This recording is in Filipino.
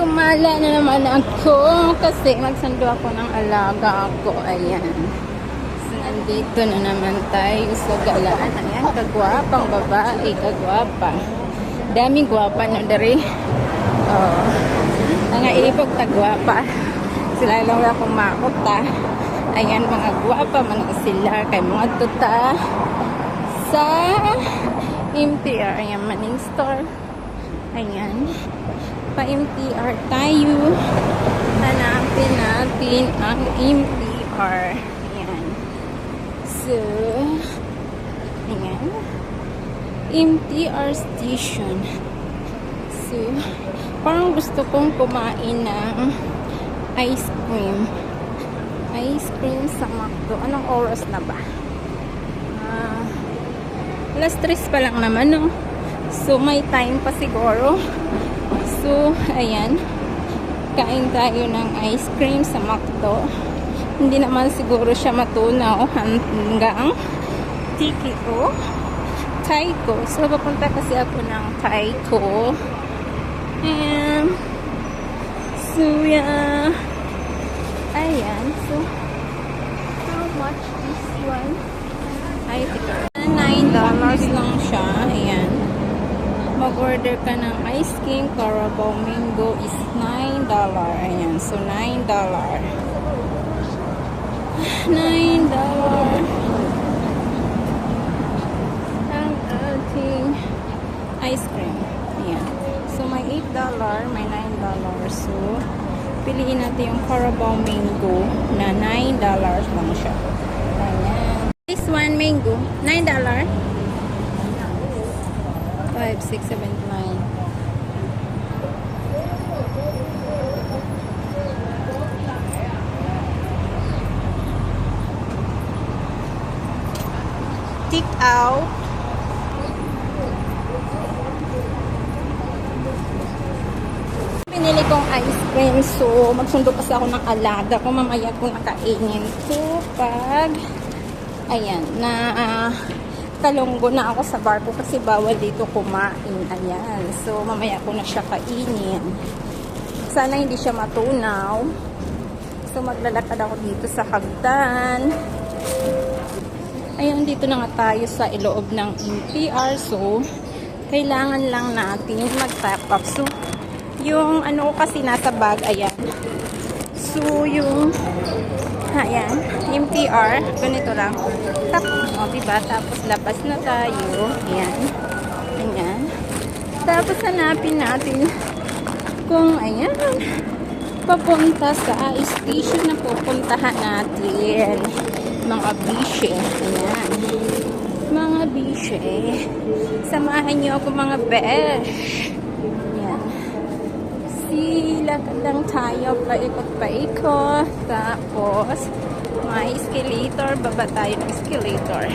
Gumala na naman ako kasi magsundo ako ng alaga ako. Ayan. So, nandito na naman tayo sa galaan. Ayan, kagwapang babae, kagwapa. Daming gwapa na dari. Oh. Mga ipog tagwapa. Sila lang wala akong makota. Ayan, mga gwapa man sila kay mga tuta sa MTR. Ayan, maning store. Ayan. Pa-MTR tayo. Hanapin natin ang MTR. Ayan. So, ayan. MTR station. So, parang gusto kong kumain ng ice cream. Ice cream sa McDo. Anong oras na ba? Alas 3 pa lang naman, no? So, may time pa siguro. So, ayan. Kain tayo ng ice cream sa McDo. Hindi naman siguro siya matunaw hanggang TKO. Taiko. So, papunta kasi ako ng Taiko. And, so, yeah. Ayan. So, how much this one? I think $9 lang siya. Ayan. Mag-order ka ng ice cream, Carabao Mango is $9. Ayan. So, $9. $9. Ang ating ice cream. Ayan. So, may $8, may $9. So, piliin natin yung Carabao Mango na $9 lang siya. Ayan. This one mango, $9. 5, 6, 7, 9. Take out. Pinili kong ice cream. So, magsundo kasi ako ng alaga ko. Mamaya kung nakainin ko pag ayan, talonggo na ako sa barko kasi bawal dito kumain. Ayan. So, mamaya ko na siya kainin. Sana hindi siya matunaw. So, maglalakad ako dito sa hagdan. Ayan, dito na nga tayo sa iloob ng MTR. So, kailangan lang natin mag-tap up. So, yung ano kasi nasa bag, ayan. So, yung ayan, MTR, ganito lang. Tap, o, diba? Tapos, labas na tayo. Ayan. Ayan. Tapos, hanapin natin kung, ayan, papunta sa station na pupuntahan natin. Mga bishe. Ayan. Mga bishe. Samahan niyo ako, mga besh. Ayan. Lakad lang tayo, paikot-paikot. Tapos, may escalator. Baba tayo ng escalator.